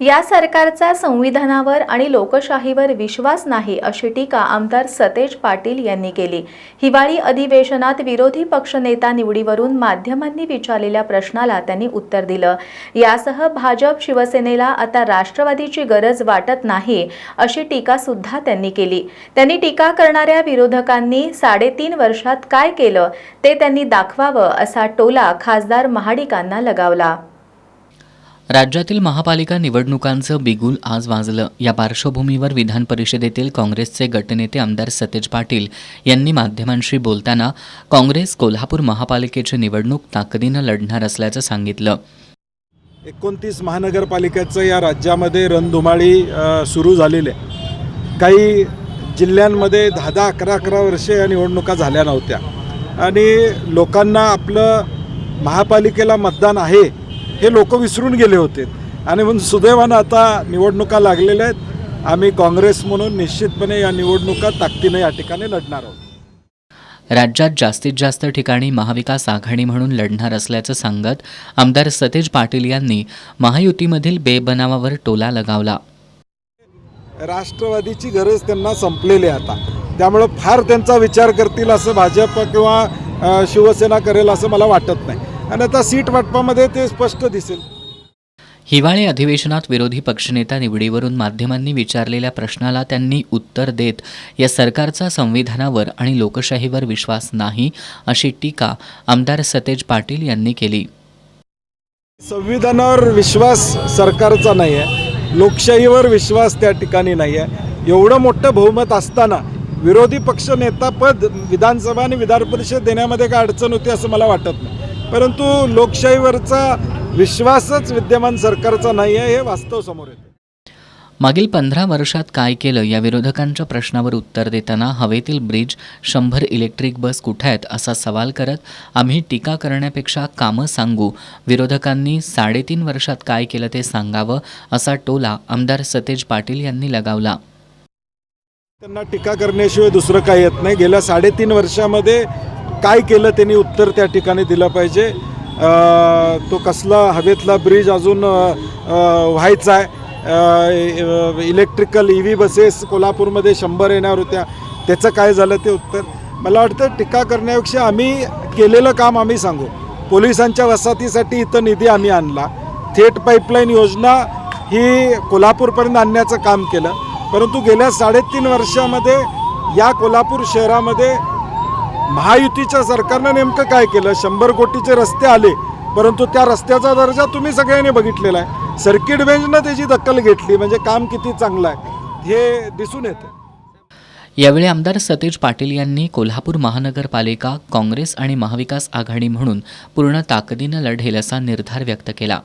या सरकारचा संविधानावर आणि लोकशाहीवर विश्वास नाही अशी टीका आमदार सतेज पाटील यांनी केली। हिवाळी अधिवेशनात विरोधी पक्षनेता निवडीवरून माध्यमांनी विचारलेल्या प्रश्नाला त्यांनी उत्तर दिलं। यासह भाजप शिवसेनेला आता राष्ट्रवादीची गरज वाटत नाही अशी टीका सुद्धा त्यांनी केली। त्यांनी टीका करणाऱ्या विरोधकांनी 3.5 वर्षात काय केलं ते त्यांनी दाखवावं असा टोला खासदार महाडिकांना लगावला। राज्यातील महापालिका निवडणुकांचं बिगुल आज वाजलं। या पार्श्वभूमीवर विधान परिषदेतील काँग्रेसचे गटनेते आमदार सतेज पाटील यांनी माध्यमांशी बोलताना काँग्रेस कोल्हापूर महापालिकेची निवडणूक ताकदीनं लढणार असल्याचं सांगितलं। 29 महानगरपालिकेचं या राज्यामध्ये रणधुमाळी सुरू झालेली आहे। काही जिल्ह्यांमध्ये 10-10, 11-11 वर्षे या निवडणुका झाल्या नव्हत्या आणि लोकांना आपलं महापालिकेला मतदान आहे हे लोक विसरून गेले होते आणि म्हणून सुदैवानं आता निवडणुका लागलेल्या आहेत। आम्ही काँग्रेस म्हणून निश्चितपणे या निवडणुका ताकदीने या ठिकाणी लढणार आहोत। राज्यात जास्तीत जास्त ठिकाणी महाविकास आघाडी म्हणून लढणार असल्याचं सांगत आमदार सतेज पाटील यांनी महायुतीमधील बेबनावावर टोला लगावला। राष्ट्रवादीची गरज त्यांना संपलेली आहे आता, त्यामुळे फार त्यांचा विचार करतील असं भाजप किंवा शिवसेना करेल असं मला वाटत नाही आणि आता सीट वाटपामध्ये ते स्पष्ट दिसेल। हिवाळी अधिवेशनात विरोधी पक्षनेता निवडीवरून माध्यमांनी विचारलेल्या प्रश्नाला त्यांनी उत्तर देत या सरकारचा संविधानावर आणि लोकशाहीवर विश्वास नाही अशी टीका आमदार सतेज पाटील यांनी केली। संविधानावर विश्वास सरकारचा नाही आहे, लोकशाहीवर विश्वास त्या ठिकाणी नाही आहे। एवढं मोठं बहुमत असताना विरोधी पक्षनेता पद विधानसभा आणि विधान परिषद देण्यामध्ये काय अडचण होती असं मला वाटत नाही, परंतु लोकशाहीवरचा विश्वासच विद्यमान सरकारचा नाही आहे हे वास्तव समोर येतं। मागील 15 वर्षात काय केलं या विरोधकांच्या प्रश्नावर उत्तर देताना हवेतील ब्रिज 100 इलेक्ट्रिक बस कुठे आहेत असा सवाल करत आम्ही टीका करण्यापेक्षा कामं सांगू, विरोधकांनी 3.5 वर्षात काय केलं ते सांगावं असा टोला आमदार सतेज पाटील यांनी लगावला। त्यांना टीका करण्याशिवाय दुसरं काही येत नाही। गेल्या 3.5 वर्षामध्ये काय केलं त्यांनी उत्तर त्या ठिकाणी दिलं पाहिजे। तो कसला हवेतला ब्रिज अजून व्हायचा आहे, इलेक्ट्रिकल EV बसेस कोल्हापूरमध्ये 100 येणार होत्या, त्याचं काय झालं ते उत्तर। मला वाटतं टीका करण्यापेक्षा आम्ही केलेलं काम आम्ही सांगू। पोलिसांच्या वसाहतीसाठी इथं निधी आम्ही आणला, थेट पाईपलाईन योजना ही कोल्हापूरपर्यंत आणण्याचं काम केलं, परंतु गेल्या 3.5 वर्षामध्ये या कोल्हापूर शहरामध्ये महायुतीच्या सरकारनं नेमकं काय केलं। 100 कोटीचे रस्ते आले, परंतु त्या रस्त्याचा दर्जा तुम्ही सगळ्यांनी बघितलेला आहे। सर्किट बेंचनं त्याची दखल घेतली म्हणजे काम किती चांगलं आहे हे दिसून येतं। यावेळी आमदार सतेज पाटील यांनी कोल्हापूर महानगरपालिका काँग्रेस आणि महाविकास आघाडी म्हणून पूर्ण ताकदीनं लढेल असा निर्धार व्यक्त केला।